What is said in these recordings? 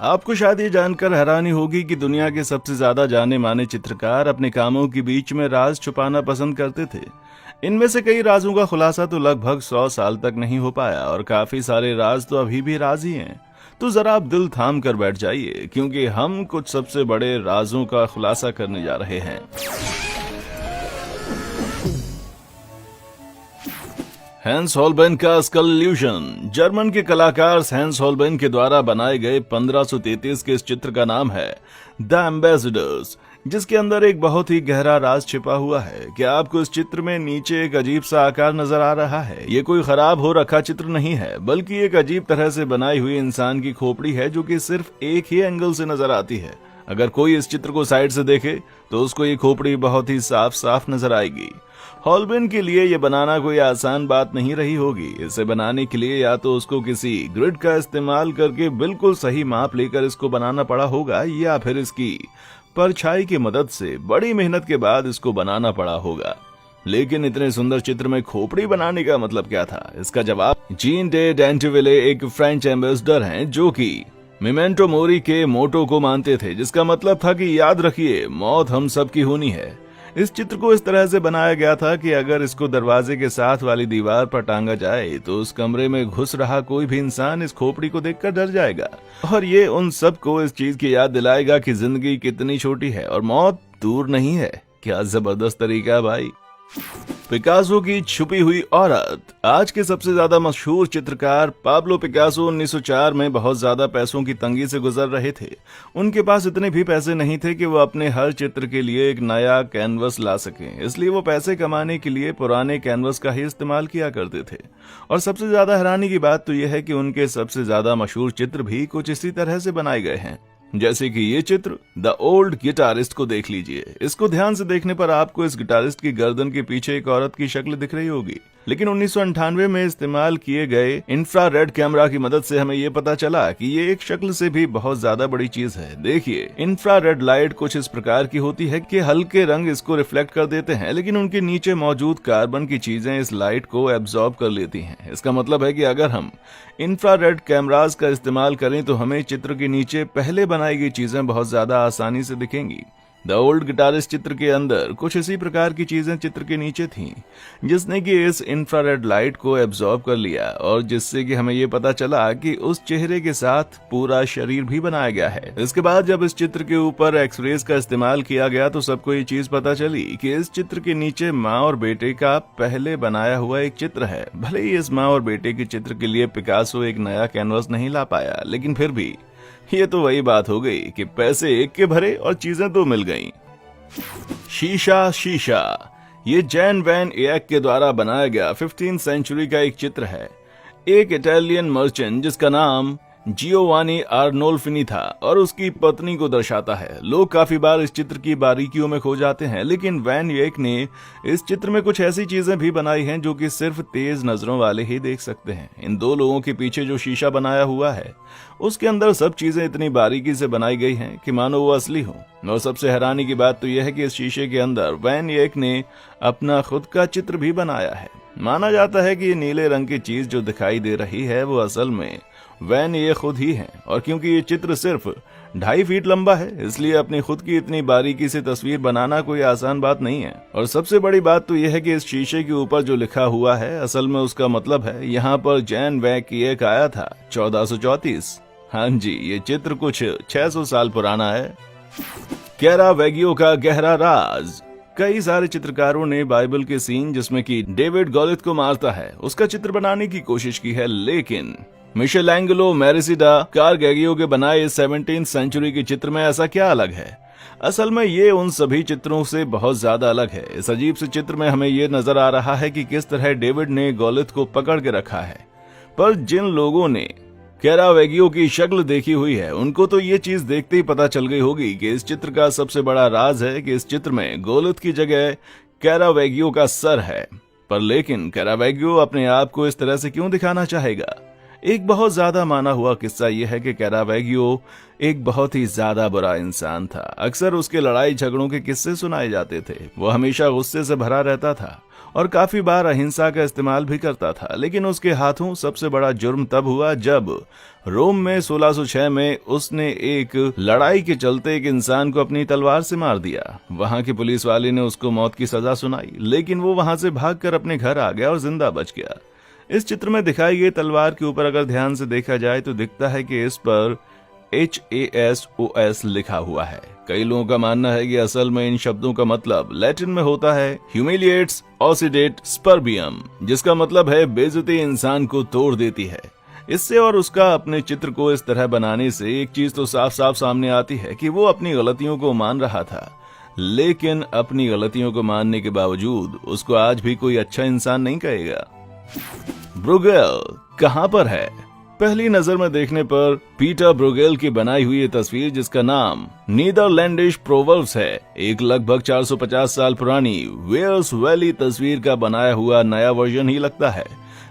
आपको शायद ये जानकर हैरानी होगी कि दुनिया के सबसे ज्यादा जाने माने चित्रकार अपने कामों के बीच में राज छुपाना पसंद करते थे। इनमें से कई राजों का खुलासा तो लगभग 100 साल तक नहीं हो पाया और काफी सारे राज तो अभी भी राज ही हैं। तो जरा आप दिल थाम कर बैठ जाइए, क्योंकि हम कुछ सबसे बड़े राजों का खुलासा करने जा रहे हैं। हैंस हॉलबेन का स्कल इल्यूशन। जर्मन के कलाकार हैंस हॉलबेन के द्वारा बनाए गए 1533 के इस चित्र का नाम है द एम्बेसडर्स, जिसके अंदर एक बहुत ही गहरा राज छिपा हुआ है। क्या आपको इस चित्र में नीचे एक अजीब सा आकार नजर आ रहा है? ये कोई खराब हो रखा चित्र नहीं है, बल्कि एक अजीब तरह से बनाई हुई इंसान की खोपड़ी है, जो कि सिर्फ एक ही एंगल से नजर आती है। अगर कोई इस चित्र को साइड से देखे तो उसको ये खोपड़ी बहुत ही साफ साफ नजर आएगी। हॉलबेन के लिए ये बनाना कोई आसान बात नहीं रही होगी। इसे बनाने के लिए या तो उसको किसी ग्रिड का इस्तेमाल करके बिल्कुल सही माप लेकर इसको बनाना पड़ा होगा, या फिर इसकी परछाई की मदद से बड़ी मेहनत के बाद इसको बनाना पड़ा होगा। लेकिन इतने सुंदर चित्र में खोपड़ी बनाने का मतलब क्या था? इसका जवाब जीन डे डेंटिविले एक फ्रेंच एम्बेसडर हैं, जो कि मेमेंटो मोरी के मोटो को मानते थे, जिसका मतलब था कि याद रखिए, मौत हम सब की होनी है। इस चित्र को इस तरह से बनाया गया था कि अगर इसको दरवाजे के साथ वाली दीवार पर टांगा जाए तो उस कमरे में घुस रहा कोई भी इंसान इस खोपड़ी को देखकर डर जाएगा, और ये उन सबको इस चीज की याद दिलाएगा कि जिंदगी कितनी छोटी है और मौत दूर नहीं है। क्या जबरदस्त तरीका है भाई। पिकासो की छुपी हुई औरत। आज के सबसे ज्यादा मशहूर चित्रकार पाब्लो पिकासो 1904 में बहुत ज्यादा पैसों की तंगी से गुजर रहे थे। उनके पास इतने भी पैसे नहीं थे कि वो अपने हर चित्र के लिए एक नया कैनवस ला सकें, इसलिए वो पैसे कमाने के लिए पुराने कैनवस का ही इस्तेमाल किया करते थे। और सबसे ज्यादा हैरानी की बात तो यह है कि उनके सबसे ज्यादा मशहूर चित्र भी कुछ इसी तरह से बनाए गए हैं। जैसे कि ये चित्र द ओल्ड गिटारिस्ट को देख लीजिए। इसको ध्यान से देखने पर आपको इस गिटारिस्ट की गर्दन के पीछे एक औरत की शक्ल दिख रही होगी, लेकिन 1998 में इस्तेमाल किए गए इंफ्रारेड कैमरा की मदद से हमें ये पता चला कि ये एक शक्ल से भी बहुत ज्यादा बड़ी चीज है। देखिए, इंफ्रारेड लाइट कुछ इस प्रकार की होती है कि हल्के रंग इसको रिफ्लेक्ट कर देते हैं, लेकिन उनके नीचे मौजूद कार्बन की चीजें इस लाइट को एब्जॉर्ब कर लेती हैं। इसका मतलब है कि अगर हम इंफ्रारेड कैमरास का इस्तेमाल करें तो हमें चित्र के नीचे पहले बनाई गई चीजें बहुत ज्यादा आसानी से दिखेंगी। द ओल्ड गिटारिस्ट चित्र के अंदर कुछ इसी प्रकार की चीजें चित्र के नीचे थीं, जिसने कि इस इंफ्रारेड लाइट को एब्जॉर्ब कर लिया, और जिससे कि हमें ये पता चला कि उस चेहरे के साथ पूरा शरीर भी बनाया गया है। इसके बाद जब इस चित्र के ऊपर एक्सरेज का इस्तेमाल किया गया तो सबको ये चीज पता चली कि इस चित्र के नीचे माँ और बेटे का पहले बनाया हुआ एक चित्र है। भले ही इस माँ और बेटे के चित्र के लिए पिकासो एक नया कैनवस नहीं ला पाया, लेकिन फिर भी ये तो वही बात हो गई कि पैसे एक के भरे और चीजें तो मिल गईं। शीशा। ये जैन वैन एयक के द्वारा बनाया गया 15th सेंचुरी का एक चित्र है। एक इटालियन मर्चेंट जिसका नाम जियोवानी आर्नोल्फिनी था और उसकी पत्नी को दर्शाता है। लोग काफी बार इस चित्र की बारीकियों में खो जाते हैं, लेकिन वैन एयक ने इस चित्र में कुछ ऐसी चीजें भी बनाई हैं जो कि सिर्फ तेज नजरों वाले ही देख सकते हैं। इन दो लोगों के पीछे जो शीशा बनाया हुआ है उसके अंदर सब चीजें इतनी बारीकी से बनाई गई हैं कि मानो वो असली हो। और सबसे हैरानी की बात तो यह है कि इस शीशे के अंदर वैन एयक ने अपना खुद का चित्र भी बनाया है। माना जाता है कि ये नीले रंग की चीज जो दिखाई दे रही है वो असल में वैन ये खुद ही है, और क्योंकि ये चित्र सिर्फ 2.5 फीट लंबा है, इसलिए अपनी खुद की इतनी बारीकी से तस्वीर बनाना कोई आसान बात नहीं है। और सबसे बड़ी बात तो यह है कि इस शीशे के ऊपर जो लिखा हुआ है असल में उसका मतलब है यहाँ पर जैन वैन एयक आया था 1434। हाँ जी, ये चित्र कुछ 600 साल पुराना है। कैरावेगियो का गहरा राज। कई सारे चित्रकारों ने बाइबल के सीन जिसमें कि डेविड गोलियत को मारता है उसका चित्र बनाने की कोशिश की है, लेकिन मिशेलैंगेलो मेरेसिडा कारगेगियो के बनाए 17th सेंचुरी के चित्र में ऐसा क्या अलग है? असल में ये उन सभी चित्रों से बहुत ज्यादा अलग है। इस अजीब से चित्र में हमें ये नजर आ रहा है कि किस तरह डेविड ने गोलियत को पकड़ के रखा है, पर जिन लोगों ने कैरावेगियो की शक्ल देखी हुई है उनको तो ये चीज देखते ही पता चल गई होगी कि इस चित्र का सबसे बड़ा राज है कि इस चित्र में गोलियत की जगह कैरावेगियो का सर है। पर लेकिन कैरावेगियो अपने आप को इस तरह से क्यों दिखाना चाहेगा? एक बहुत ज्यादा माना हुआ किस्सा यह है कि कैरावेगियो एक बहुत ही ज्यादा बुरा इंसान था। अक्सर उसके लड़ाई झगड़ों के किस्से सुनाए जाते थे। वो हमेशा गुस्से से भरा रहता था और काफी बार अहिंसा का इस्तेमाल भी करता था। लेकिन उसके हाथों सबसे बड़ा जुर्म तब हुआ जब रोम में 1606 में उसने एक लड़ाई के चलते एक इंसान को अपनी तलवार से मार दिया। वहां के पुलिस वाले ने उसको मौत की सजा सुनाई, लेकिन वो वहां से भागकर अपने घर आ गया और जिंदा बच गया। इस चित्र में दिखाई गई तलवार के ऊपर अगर ध्यान से देखा जाए तो दिखता है कि इस पर HASOS लिखा हुआ है। कई लोगों का मानना है कि असल में इन शब्दों का मतलब लैटिन में होता है ह्यूमिलिएट्स ऑसिडेट स्पर्बियम, जिसका मतलब है बेइज्जती इंसान को तोड़ देती है। इससे और उसका अपने चित्र को इस तरह बनाने से एक चीज तो साफ साफ सामने आती है कि वो अपनी गलतियों को मान रहा था, लेकिन अपनी गलतियों को मानने के बावजूद उसको आज भी कोई अच्छा इंसान नहीं कहेगा। ब्रुगेल कहां पर है? पहली नजर में देखने पर पीटर ब्रुगेल की बनाई हुई ये तस्वीर, जिसका नाम नीदरलैंडिश प्रोवर्ब्स है, एक लगभग 450 साल पुरानी वेयर्स वैली तस्वीर का बनाया हुआ नया वर्जन ही लगता है।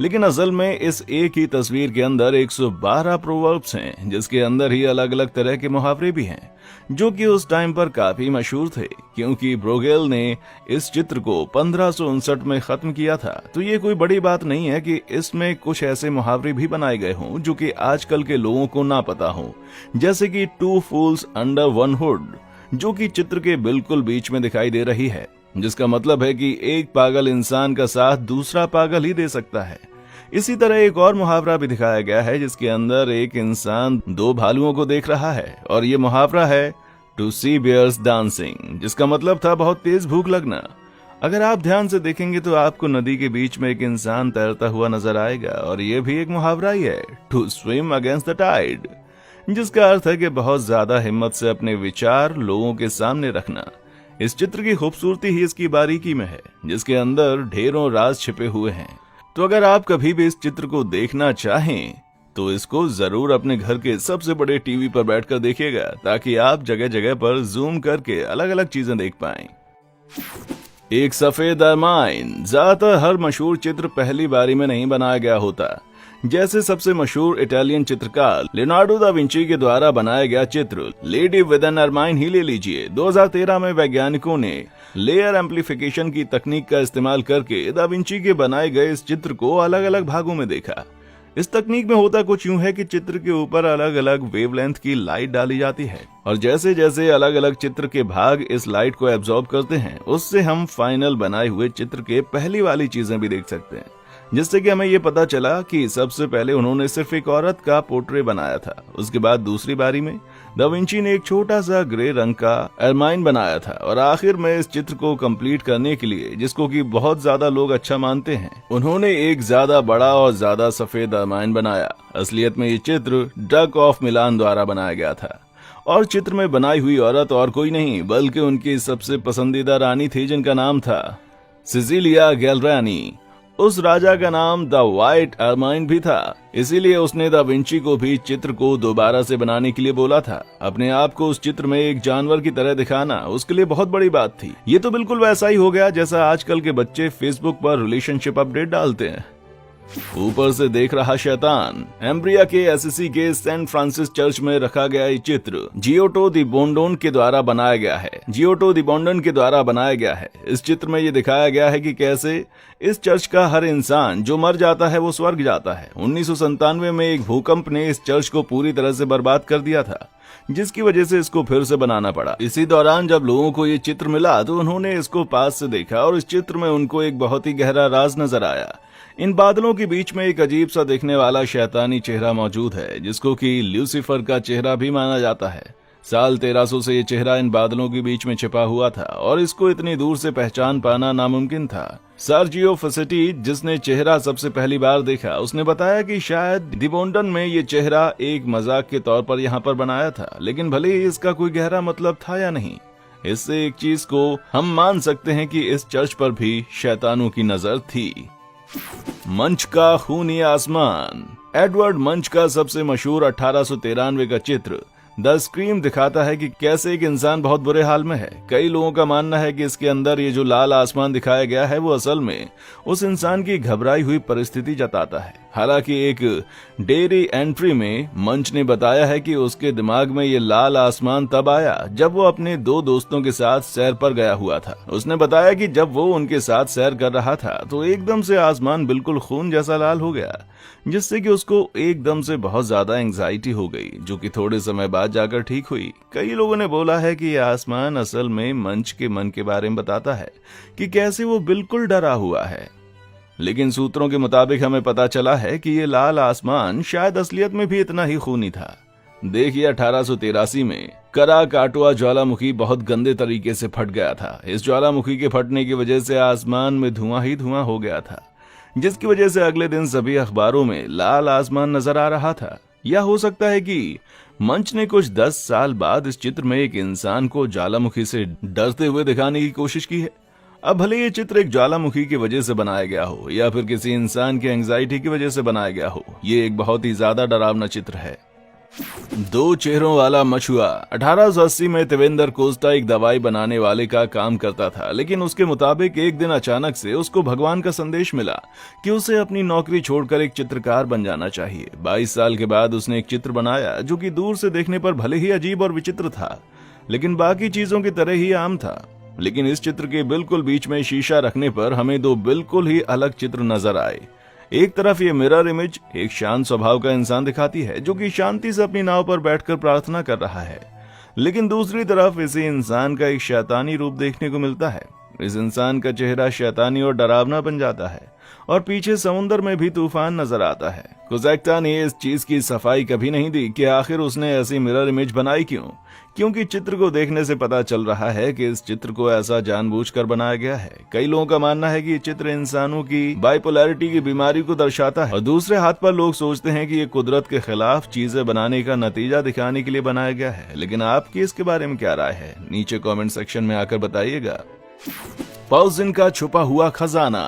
लेकिन असल में इस एक ही तस्वीर के अंदर 112 प्रोवर्ब्स हैं, जिसके अंदर ही अलग अलग तरह के मुहावरे भी हैं, जो कि उस टाइम पर काफी मशहूर थे। क्योंकि ब्रुगेल ने इस चित्र को 1559 में खत्म किया था, तो ये कोई बड़ी बात नहीं है कि इसमें कुछ ऐसे मुहावरे भी बनाए गए हों जो कि आजकल के लोगों को ना पता हो, जैसे कि 2 fools under one hood, जो कि चित्र के बिल्कुल बीच में दिखाई दे रही है, जिसका मतलब है कि एक पागल इंसान का साथ दूसरा पागल ही दे सकता है। इसी तरह एक और मुहावरा भी दिखाया गया है, जिसके अंदर एक इंसान 2 भालुओं को देख रहा है, और ये मुहावरा है टू सी बियर्स डांसिंग, जिसका मतलब था बहुत तेज भूख लगना। अगर आप ध्यान से देखेंगे तो आपको नदी के बीच में एक इंसान तैरता हुआ नजर आएगा, और ये भी एक मुहावरा ही है, to swim against the tide, जिसका अर्थ है कि बहुत ज्यादा हिम्मत से अपने विचार लोगों के सामने रखना। इस चित्र की खूबसूरती ही इसकी बारीकी में है, जिसके अंदर ढेरों राज छिपे हुए हैं। तो अगर आप कभी भी इस चित्र को देखना चाहें तो इसको जरूर अपने घर के सबसे बड़े टीवी पर बैठकर देखिएगा, ताकि आप जगह जगह पर जूम करके अलग अलग चीजें देख पाएं। एक सफेद अरमाइन। ज्यादातर हर मशहूर चित्र पहली बारी में नहीं बनाया गया होता। जैसे सबसे मशहूर इटालियन चित्रकार लियोनार्डो दा विंची के द्वारा बनाया गया चित्र लेडी विद एन अरमाइन ही ले लीजिए। 2013 में वैज्ञानिकों ने लेयर एम्प्लीफिकेशन की तकनीक का इस्तेमाल करके दा विंची के बनाए गए इस चित्र को अलग अलग भागों में देखा। इस तकनीक में होता कुछ यूं है कि चित्र के ऊपर अलग अलग वेवलेंथ की लाइट डाली जाती है, और जैसे जैसे अलग अलग चित्र के भाग इस लाइट को एब्जॉर्ब करते हैं, उससे हम फाइनल बनाए हुए चित्र के पहली वाली चीजें भी देख सकते हैं। जिससे कि हमें ये पता चला कि सबसे पहले उन्होंने सिर्फ एक औरत का पोर्ट्रेट बनाया था, उसके बाद दूसरी बारी में दा विंची ने एक छोटा सा ग्रे रंग का एरमाइन बनाया था, और आखिर में इस चित्र को कंप्लीट करने के लिए, जिसको कि बहुत ज्यादा लोग अच्छा मानते हैं, उन्होंने एक ज्यादा बड़ा और ज्यादा सफेद एरमाइन बनाया। असलियत में ये चित्र डक ऑफ मिलान द्वारा बनाया गया था, और चित्र में बनाई हुई औरत और कोई नहीं बल्कि उनकी सबसे पसंदीदा रानी थी, जिनका नाम था सिसिलिया गैलरानी। उस राजा का नाम द व्हाइट अरमाइन भी था, इसीलिए उसने दा विंची को भी चित्र को दोबारा से बनाने के लिए बोला था। अपने आप को उस चित्र में एक जानवर की तरह दिखाना उसके लिए बहुत बड़ी बात थी। ये तो बिल्कुल वैसा ही हो गया जैसा आजकल के बच्चे फेसबुक पर रिलेशनशिप अपडेट डालते हैं। ऊपर से देख रहा शैतान। एम्ब्रिया के एसएससी के सेंट फ्रांसिस चर्च में रखा गया ये चित्र जियोटो दी बोंडोन के द्वारा बनाया गया है। इस चित्र में ये दिखाया गया है कि कैसे इस चर्च का हर इंसान जो मर जाता है वो स्वर्ग जाता है। 1997 में एक भूकंप ने इस चर्च को पूरी तरह से बर्बाद कर दिया था, जिसकी वजह से इसको फिर से बनाना पड़ा। इसी दौरान जब लोगों को ये चित्र मिला तो उन्होंने इसको पास से देखा, और इस चित्र में उनको एक बहुत ही गहरा राज नजर आया। इन बादलों के बीच में एक अजीब सा दिखने वाला शैतानी चेहरा मौजूद है, जिसको कि ल्यूसीफर का चेहरा भी माना जाता है। साल 1300 से ये चेहरा इन बादलों के बीच में छिपा हुआ था, और इसको इतनी दूर से पहचान पाना नामुमकिन था। सर्जियो फसेटी, जिसने चेहरा सबसे पहली बार देखा, उसने बताया कि शायद दिबोंडन में ये चेहरा एक मजाक के तौर पर यहाँ पर बनाया था, लेकिन भले ही इसका कोई गहरा मतलब था या नहीं, इससे एक चीज को हम मान सकते हैं कि इस चर्च पर भी शैतानों की नजर थी। मंच का खूनी आसमान। एडवर्ड मंच का सबसे मशहूर 1893 का चित्र द स्क्रीम दिखाता है कि कैसे एक इंसान बहुत बुरे हाल में है। कई लोगों का मानना है कि इसके अंदर ये जो लाल आसमान दिखाया गया है वो असल में उस इंसान की घबराई हुई परिस्थिति जताता है। हालांकि एक डेयरी एंट्री में मंच ने बताया है कि उसके दिमाग में ये लाल आसमान तब आया जब वो अपने दो दोस्तों के साथ सैर पर गया हुआ था। उसने बताया कि जब वो उनके साथ सैर कर रहा था तो एकदम से आसमान बिल्कुल खून जैसा लाल हो गया, जिससे कि उसको एकदम से बहुत ज्यादा एंग्जाइटी हो गई, जो कि थोड़े समय बाद जाकर ठीक हुई। कई लोगों ने बोला है कि यह आसमान असल में मंच के मन के बारे में बताता है कि कैसे वो बिल्कुल डरा हुआ है। लेकिन सूत्रों के मुताबिक हमें पता चला है कि ये लाल आसमान शायद असलियत में भी इतना ही खूनी था। देखिए 1883 में कराकाटुआ ज्वालामुखी बहुत गंदे तरीके से फट गया था। इस ज्वालामुखी के फटने की वजह से आसमान में धुआं ही धुआं हो गया था, जिसकी वजह से अगले दिन सभी अखबारों में लाल आसमान नजर आ रहा था। या हो सकता है कि मंच ने कुछ 10 साल बाद इस चित्र में एक इंसान को ज्वालामुखी से डरते हुए दिखाने की कोशिश की है। अब भले ये चित्र एक ज्वालामुखी की वजह से बनाया गया हो या फिर किसी इंसान की एंग्जाइटी की वजह से बनाया गया हो, ये एक बहुत ही ज्यादा डरावना चित्र है। दो चेहरों वाला मछुआ। 1880 में देवेंद्र कोस्टा एक दवाई बनाने वाले का काम करता था, लेकिन उसके मुताबिक एक दिन अचानक से उसको भगवान का संदेश मिला कि उसे अपनी नौकरी छोड़कर एक चित्रकार बन जाना चाहिए। 22 साल के बाद उसने एक चित्र बनाया जो कि दूर से देखने पर भले ही अजीब और विचित्र था, लेकिन बाकी चीजों की तरह ही आम था। लेकिन इस चित्र के बिल्कुल बीच में शीशा रखने पर हमें दो बिल्कुल ही अलग चित्र नजर आए। एक तरफ ये मिरर इमेज एक शांत स्वभाव का इंसान दिखाती है जो कि शांति से अपनी नाव पर बैठकर प्रार्थना कर रहा है, लेकिन दूसरी तरफ इसी इंसान का एक शैतानी रूप देखने को मिलता है। इस इंसान का चेहरा शैतानी और डरावना बन जाता है और पीछे समुद्र में भी तूफान नजर आता है। कुजैक्टा ने इस चीज की सफाई कभी नहीं दी कि आखिर उसने ऐसी मिरर इमेज बनाई क्यों, क्योंकि चित्र को देखने से पता चल रहा है कि इस चित्र को ऐसा जानबूझकर बनाया गया है। कई लोगों का मानना है कि ये चित्र इंसानों की बाइपोलैरिटी की बीमारी को दर्शाता है, और दूसरे हाथ पर लोग सोचते हैं कि ये कुदरत के खिलाफ चीजें बनाने का नतीजा दिखाने के लिए बनाया गया है। लेकिन आपकी इसके बारे में क्या राय है, नीचे कमेंट सेक्शन में आकर बताइएगा। पॉज़िन का छुपा हुआ खजाना।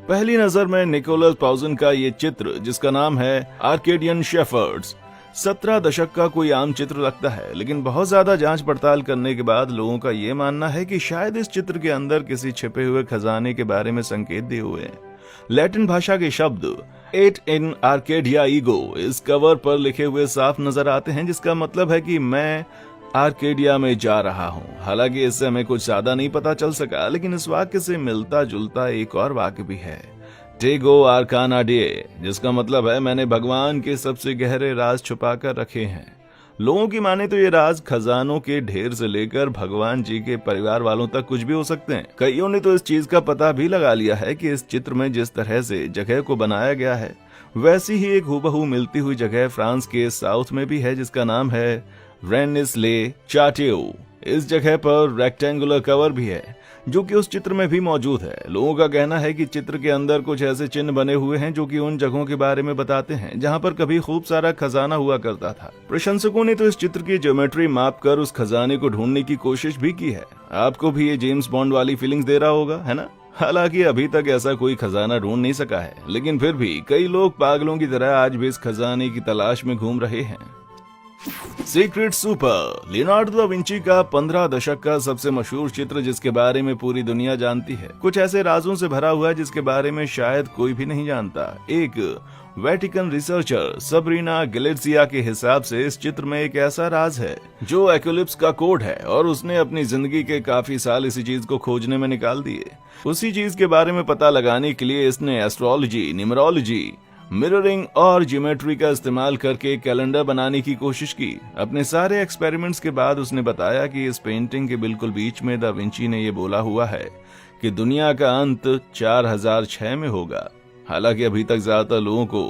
पहली नजर में निकोलस पॉज़िन का ये चित्र, जिसका नाम है आर्केडियन शेफर्ड्स, 17 दशक का कोई आम चित्र लगता है, लेकिन बहुत ज्यादा जांच पड़ताल करने के बाद लोगों का ये मानना है कि शायद इस चित्र के अंदर किसी छिपे हुए खजाने के बारे में संकेत दिए हुए हैं। लैटिन भाषा के शब्द एट इन आर्केडिया ईगो इस कवर पर लिखे हुए साफ नजर आते हैं, जिसका मतलब है कि मैं आर्केडिया में जा रहा हूँ। हालांकि इससे हमें कुछ ज्यादा नहीं पता चल सका, लेकिन इस वाक्य से मिलता जुलता एक और वाक्य भी है, टेगो आर्काना डे, जिसका मतलब है मैंने भगवान के सबसे गहरे राज छुपा कर रखे हैं। लोगों की माने तो ये राज खजानों के ढेर से लेकर भगवान जी के परिवार वालों तक कुछ भी हो सकते हैं। कईयों ने तो इस चीज का पता भी लगा लिया है कि इस चित्र में जिस तरह से जगह को बनाया गया है, वैसी ही एक हूबहू मिलती हुई जगह फ्रांस के साउथ में भी है, जिसका नाम है रेनिस ले चाटेउ। इस जगह पर रेक्टेंगुलर कवर भी है जो कि उस चित्र में भी मौजूद है। लोगों का कहना है कि चित्र के अंदर कुछ ऐसे चिन्ह बने हुए हैं जो कि उन जगहों के बारे में बताते हैं जहां पर कभी खूब सारा खजाना हुआ करता था। प्रशंसकों ने तो इस चित्र की ज्योमेट्री माप कर उस खजाने को ढूंढने की कोशिश भी की है। आपको भी ये जेम्स बॉन्ड वाली फीलिंग्स दे रहा होगा, है ना? हालांकि अभी तक ऐसा कोई खजाना ढूंढ नहीं सका है, लेकिन फिर भी कई लोग पागलों की तरह आज भी इस खजाने की तलाश में घूम रहे हैं। Secret super. Leonardo da Vinci का 15 दशक का सबसे मशहूर चित्र, जिसके बारे में पूरी दुनिया जानती है, कुछ ऐसे राजों से भरा हुआ है जिसके बारे में शायद कोई भी नहीं जानता। एक वेटिकन रिसर्चर सबरीना गैलेट्सिया के हिसाब से इस चित्र में एक ऐसा राज है जो एक्लिप्स का कोड है, और उसने अपनी जिंदगी के काफी साल इसी चीज को खोजने में निकाल दिए। उसी चीज के बारे में पता लगाने के लिए इसने एस्ट्रोलॉजी, न्यूमरोलॉजी, मिररिंग और ज्योमेट्री का इस्तेमाल करके कैलेंडर बनाने की कोशिश की। अपने सारे एक्सपेरिमेंट्स के बाद उसने बताया कि इस पेंटिंग के बिल्कुल बीच में दा विंची ने ये बोला हुआ है कि दुनिया का अंत 4006 में होगा। हालांकि अभी तक ज्यादातर लोगों को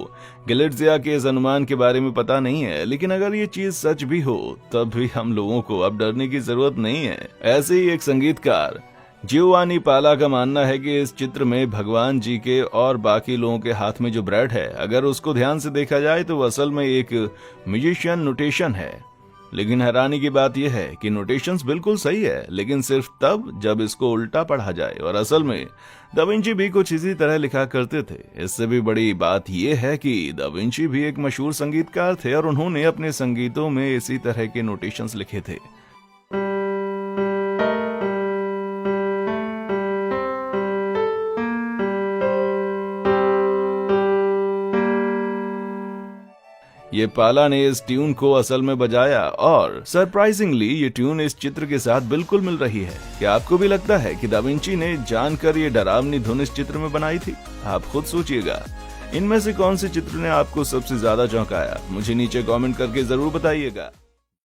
गैलेट्सिया के इस अनुमान के बारे में पता नहीं है, लेकिन अगर ये चीज सच भी हो तब भी हम लोगों को अब डरने की जरूरत नहीं है। ऐसे ही एक संगीतकार जियोवानी पाला का मानना है कि इस चित्र में भगवान जी के और बाकी लोगों के हाथ में जो ब्रेड है, अगर उसको ध्यान से देखा जाए तो वो असल में एक म्यूजिशियन नोटेशन है। लेकिन हैरानी की बात यह है कि नोटेशंस बिल्कुल सही है, लेकिन सिर्फ तब जब इसको उल्टा पढ़ा जाए, और असल में दा विंची भी कुछ इसी तरह लिखा करते थे। इससे भी बड़ी बात यह है कि दा विंची भी एक मशहूर संगीतकार थे और उन्होंने अपने संगीतों में इसी तरह के नोटेशंस लिखे थे। ये पाला ने इस ट्यून को असल में बजाया और सरप्राइजिंगली ये ट्यून इस चित्र के साथ बिल्कुल मिल रही है। क्या आपको भी लगता है कि दा विंची ने जानकर ये डरावनी धुन इस चित्र में बनाई थी? आप खुद सोचिएगा। इनमें से कौन से चित्र ने आपको सबसे ज्यादा चौंकाया? मुझे नीचे कमेंट करके जरूर बताइएगा।